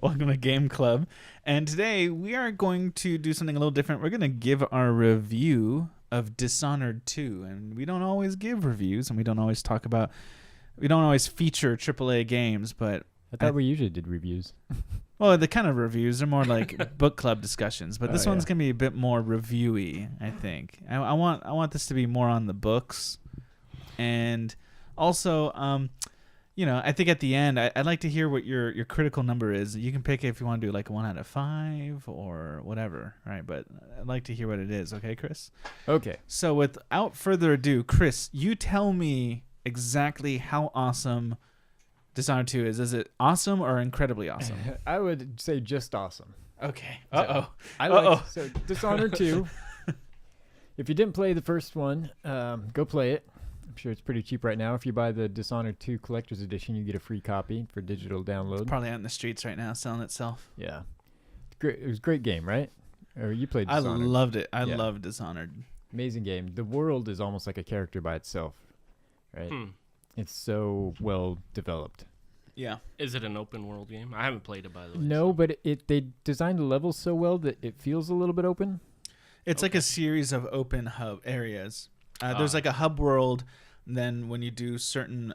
Welcome to Game Club. And today we are going to do something a little different. We're going to give our review of Dishonored 2. And we don't always give reviews, and we don't always feature AAA games, but I thought we usually did reviews. Well, the kind of reviews are more like book club discussions, but this one's going to be a bit more reviewy, I think. I want this to be more on the books. And also, I think at the end, I'd like to hear what your critical number is. You can pick if you want to do like a 1 out of 5 or whatever, right? But I'd like to hear what it is. Okay, Chris? Okay. So without further ado, Chris, you tell me exactly how awesome Dishonored 2 is. Is it awesome or incredibly awesome? I would say just awesome. Okay. So Dishonored 2. If you didn't play the first one, go play it. I'm sure it's pretty cheap right now. If you buy the Dishonored 2 Collector's Edition, you get a free copy for digital download. It's probably out in the streets right now selling itself. Yeah. Great. It was a great game, right? Or you played Dishonored. I loved it. I loved Dishonored. Amazing game. The world is almost like a character by itself, right? It's so well developed. Yeah. Is it an open world game? I haven't played it, by the way. No, but they designed the levels so well that it feels a little bit open. It's like a series of open hub areas. There's like a hub world. And then when you do certain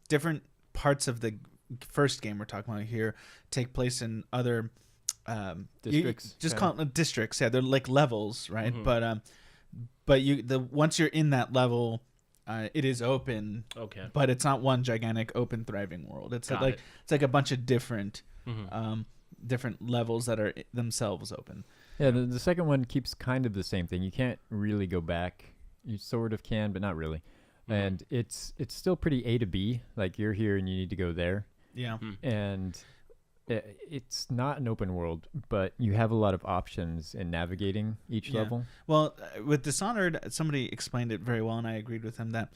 different parts of the first game we're talking about here take place in other districts. Just call it districts. Yeah, they're like levels, right? Mm-hmm. But once you're in that level, it is open. Okay. But it's not one gigantic open thriving world. It's like a bunch of different different levels that are themselves open. Yeah, the second one keeps kind of the same thing. You can't really go back. You sort of can, but not really. Mm-hmm. And it's still pretty A to B. Like you're here and you need to go there. Yeah. And it's not an open world, but you have a lot of options in navigating each level. Well, with Dishonored, somebody explained it very well, and I agreed with them that,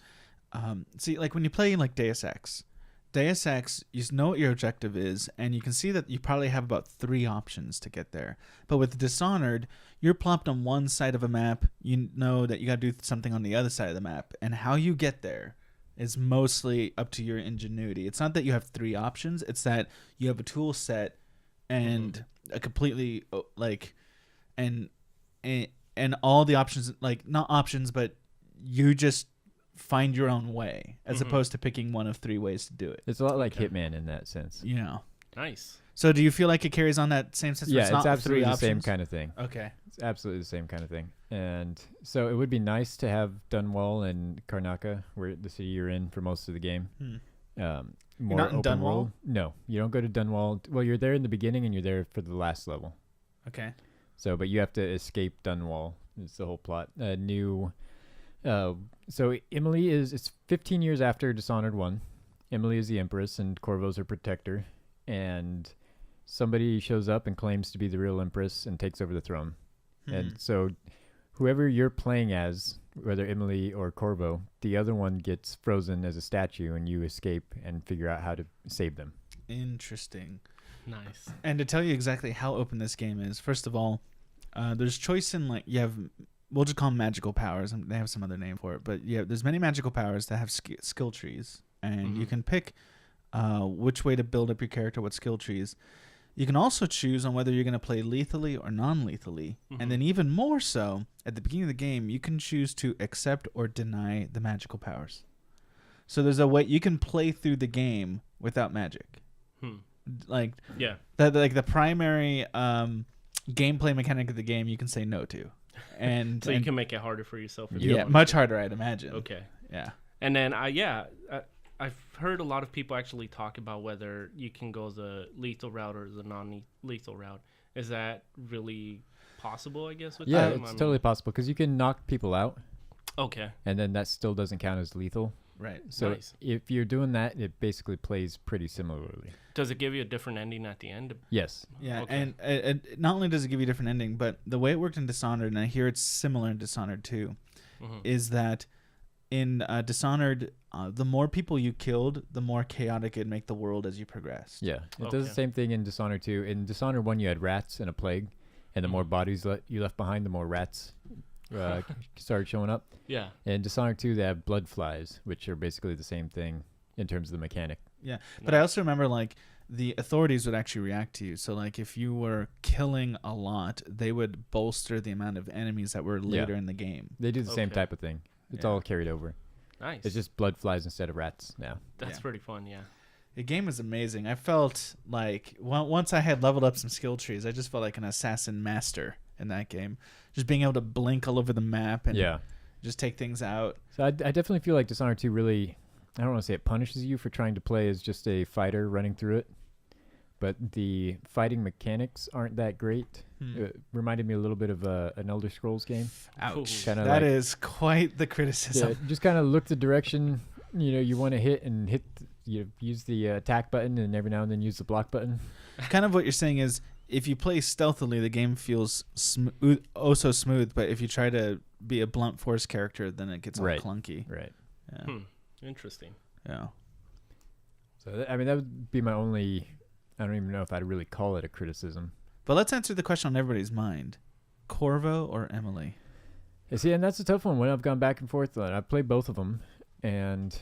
see, like when you play like Deus Ex, you know what your objective is, and you can see that you probably have about 3 options to get there. But with Dishonored, you're plopped on one side of a map. You know that you got to do something on the other side of the map, and how you get there is mostly up to your ingenuity. It's not that you have 3 options. It's that you have a tool set and a completely and all the options, like not options, but you just find your own way as opposed to picking one of 3 ways to do it. It's a lot like Hitman in that sense. Yeah. Nice. So do you feel like it carries on that same sense? Yeah, it's absolutely the same kind of thing. Okay. It's absolutely the same kind of thing. And so it would be nice to have Dunwall and Karnaca, where the city you're in for most of the game. More you're not in Dunwall? World. No, you don't go to Dunwall. Well, you're there in the beginning and you're there for the last level. Okay. So, but you have to escape Dunwall. It's the whole plot. So Emily it's 15 years after Dishonored 1. Emily is the Empress and Corvo's her protector. And somebody shows up and claims to be the real Empress and takes over the throne. And so whoever you're playing as, whether Emily or Corvo, the other one gets frozen as a statue and you escape and figure out how to save them. Interesting. Nice. And to tell you exactly how open this game is, first of all, there's choice in we'll just call them magical powers. They have some other name for it. But yeah, there's many magical powers that have skill trees. And you can pick which way to build up your character, what skill trees. You can also choose on whether you're going to play lethally or non-lethally. And then even more so, at the beginning of the game, you can choose to accept or deny the magical powers. So there's a way you can play through the game without magic. The primary gameplay mechanic of the game you can say no to. And so you can make it harder for yourself. Much harder, I'd imagine. Okay. Yeah. And then, I've heard a lot of people actually talk about whether you can go the lethal route or the non-lethal route. Is that really possible, I guess? Yeah, it's totally possible because you can knock people out. Okay. And then that still doesn't count as lethal. Right. So if you're doing that, it basically plays pretty similarly. Does it give you a different ending at the end? Yes. Yeah, okay. And not only does it give you a different ending, but the way it worked in Dishonored, and I hear it's similar in Dishonored too, is that in Dishonored, the more people you killed, the more chaotic it'd make the world as you progressed. Yeah, it does the same thing in Dishonored 2. In Dishonored 1, you had rats and a plague, and the more bodies you left behind, the more rats started showing up. Yeah. In Dishonored 2, they have blood flies, which are basically the same thing in terms of the mechanic. Yeah, but I also remember the authorities would actually react to you. So like if you were killing a lot, they would bolster the amount of enemies that were later in the game. They do the same Okay. type of thing. It's Yeah. all carried over. Nice. It's just blood flies instead of rats now. That's Yeah. pretty fun. Yeah. The game was amazing. I felt like once I had leveled up some skill trees, I just felt like an assassin master in that game. Just being able to blink all over the map and just take things out. So I definitely feel like Dishonored 2 really, I don't want to say it punishes you for trying to play as just a fighter running through it, but the fighting mechanics aren't that great. It reminded me a little bit of an Elder Scrolls game. Ouch. Kinda That like- is quite the Yeah, criticism. just kind of look the direction you want to hit and use the attack button, and every now and then use the block button. Kind of what you're saying is if you play stealthily, the game feels so smooth, but if you try to be a blunt force character, then it gets all Right. clunky. Right. Yeah. Interesting. Yeah. So that would be my only. I don't even know if I'd really call it a criticism. But let's answer the question on everybody's mind. Corvo or Emily? Yeah, see, and that's a tough one. When I've gone back and forth, I've played both of them, and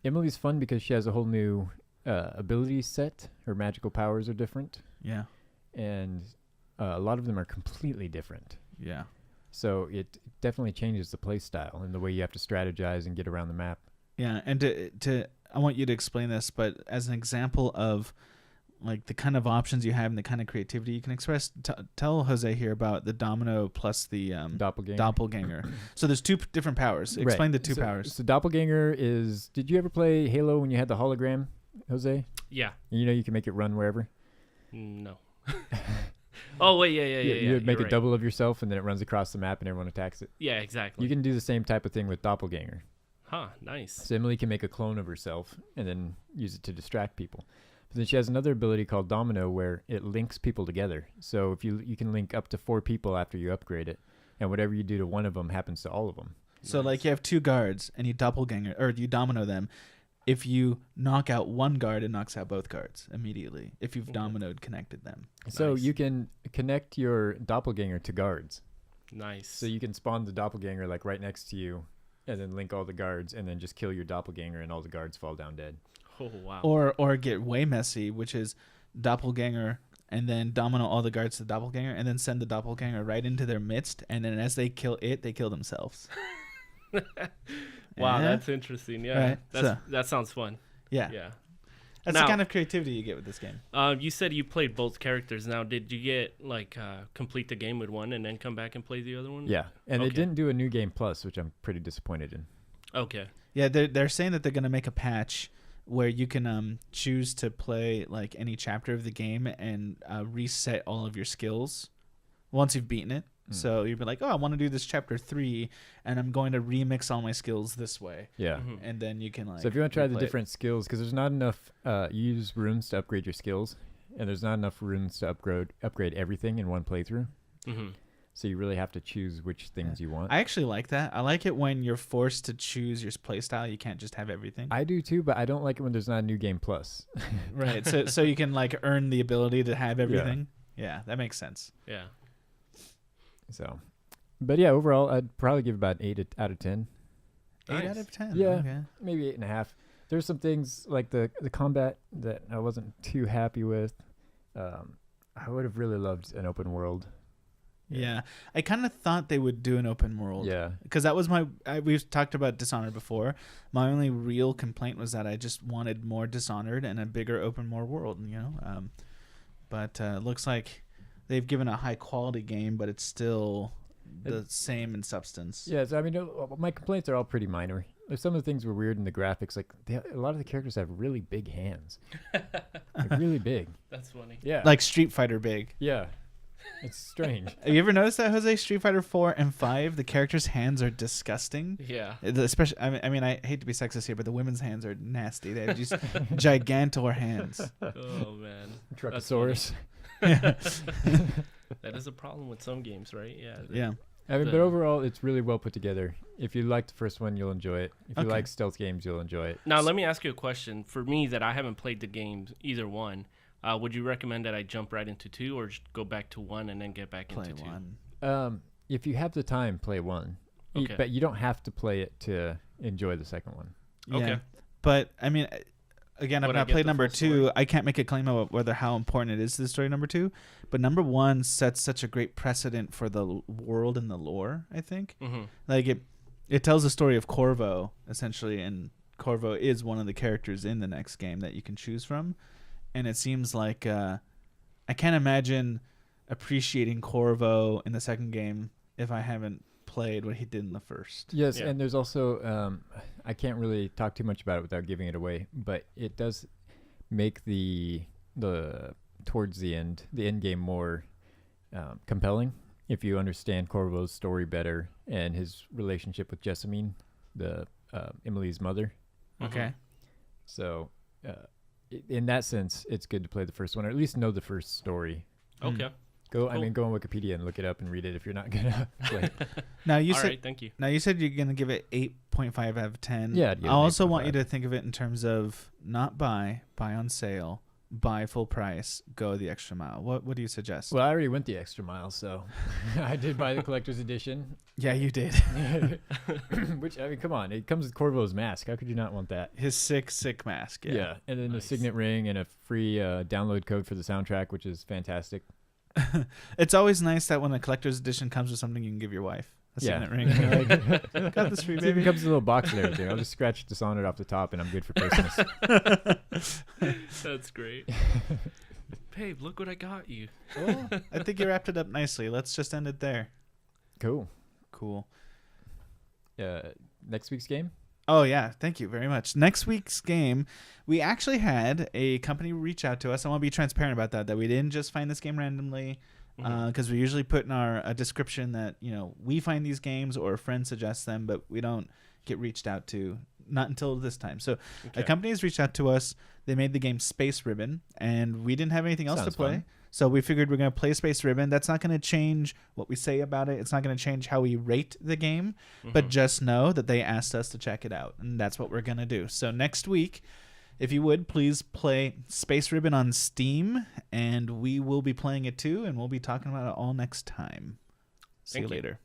Emily's fun because she has a whole new ability set. Her magical powers are different, Yeah. and a lot of them are completely different. Yeah. So it definitely changes the play style and the way you have to strategize and get around the map. Yeah, and I want you to explain this, but as an example of like the kind of options you have and the kind of creativity you can express, tell Jose here about the domino plus the doppelganger. So there's two different powers. Explain the two powers. So doppelganger is. Did you ever play Halo when you had the hologram, Jose? Yeah. You can make it run wherever. No. Oh wait, yeah. You would make You're a double of yourself, and then it runs across the map, and everyone attacks it. Yeah, exactly. You can do the same type of thing with doppelganger. Huh. Nice. So Emily can make a clone of herself and then use it to distract people. But then she has another ability called Domino where it links people together. So if you can link up to 4 people after you upgrade it, and whatever you do to one of them happens to all of them. So like you have 2 guards and you doppelganger or you domino them. If you knock out one guard, it knocks out both guards immediately. If you've dominoed connected them. So Nice. you can connect your doppelganger to guards. Nice. So you can spawn the doppelganger like right next to you, and then link all the guards, and then just kill your doppelganger, and all the guards fall down dead. Oh wow. Or get way messy, which is doppelganger and then domino all the guards to the doppelganger and then send the doppelganger right into their midst, and then as they kill it, they kill themselves. Wow, Yeah. that's interesting. Yeah. Right, That sounds fun. Yeah. Yeah. That's Now- the kind of creativity you get with this game. You said you played both characters. Now, did you get complete the game with one and then come back and play the other one? Yeah, and they Okay. didn't do a new game plus, which I'm pretty disappointed in. Okay. Yeah, they're saying that they're going to make a patch where you can choose to play like any chapter of the game and reset all of your skills once you've beaten it. So you'd be like, oh, I want to do this chapter 3, and I'm going to remix all my skills this way. Yeah. Mhm. And then you can like. So if you want to try the replay it. different skills, because there's not enough, you use runes to upgrade your skills, and there's not enough runes to upgrade everything in one playthrough. Mm-hmm. So you really have to choose which things you want. I actually like that. I like it when you're forced to choose your playstyle. You can't just have everything. I do too, but I don't like it when there's not a new game plus. Right. So you can like earn the ability to have everything. Yeah, that makes sense. Yeah. So, but yeah, overall, I'd probably give about 8 out of 10. 8 Nice. out of 10. Yeah. Okay. Maybe 8.5. There's some things like the combat that I wasn't too happy with. I would have really loved an open world. Yeah. I kind of thought they would do an open world. Yeah. Because that was we've talked about Dishonored before. My only real complaint was that I just wanted more Dishonored and a bigger open world, But looks like they've given a high quality game, but it's still the same in substance. Yeah, so I mean, my complaints are all pretty minor. Like, some of the things were weird in the graphics. Like a lot of the characters have really big hands, like really big. That's funny. Yeah, Like Street Fighter big. yeah, it's strange. Have you ever noticed that, Jose? Street Fighter 4 and 5, the characters' hands are disgusting. Yeah. Especially, I mean, I hate to be sexist here, but the women's hands are nasty. They have just gigantor hands. Oh man. Truckosaurus. That is a problem with some games, right? Yeah. Yeah. I mean, but The- overall, it's really well put together. If you like the first one, you'll enjoy it. If you Okay. like stealth games, you'll enjoy it. Now let me ask you a question. For me, that I haven't played the games either one, would you recommend that I jump right into 2 or just go back to 1 and then get back Play into 2? 1. If you have the time, play 1. Okay. But you don't have to play it to enjoy the second one. Yeah. Okay. But I mean, again, I've Would I not get played the number full 2. story? I can't make a claim about whether how important it is to the story number 2, but number 1 sets such a great precedent for the world and the lore, I think. Mm-hmm. Like it tells the story of Corvo essentially, and Corvo is one of the characters in the next game that you can choose from, and it seems like I can't imagine appreciating Corvo in the second game if I haven't played what he did in the first. Yes, Yeah. and there's also I can't really talk too much about it without giving it away, but it does make the towards the end game more compelling if you understand Corvo's story better and his relationship with Jessamine, the Emily's mother. Okay. So in that sense, it's good to play the first one, or at least know the first story. Okay. Go Cool. go on Wikipedia and look it up and read it if you're not gonna play it. Now you All said right, thank you. Now you said you're gonna give it 8.5 out of 10. Yeah, I'd give I it an also want you 8.5. to think of it in terms of not buy on sale, buy full price, go the extra mile. What do you suggest? Well, I already went the extra mile, so I did buy the collector's edition. Yeah, you did. Which, I mean, come on, it comes with Corvo's mask. How could you not want that? His sick mask. Yeah. And then Nice. a signet ring and a free download code for the soundtrack, which is fantastic. It's always nice that when a collector's edition comes with something you can give your wife. A Yeah. signet ring. You're like, got this free, It even baby. comes with a little box and everything. I'll just scratch Dishonored off the top and I'm good for Christmas. That's great. Babe, look what I got you. Well, I think you wrapped it up nicely. Let's just end it there. Cool. Cool. Next week's game? Oh, yeah. Thank you very much. Next week's game, we actually had a company reach out to us. I want to be transparent about that we didn't just find this game randomly, because we usually put in our description that, we find these games or a friend suggests them, but we don't get reached out to, not until this time. So a company has reached out to us. They made the game Space Ribbon, and we didn't have anything else Sounds to play. fun. So we figured we're going to play Space Ribbon. That's not going to change what we say about it. It's not going to change how we rate the game, but just know that they asked us to check it out, and that's what we're going to do. So next week, if you would, please play Space Ribbon on Steam, and we will be playing it too, and we'll be talking about it all next time. See you Thank you. later.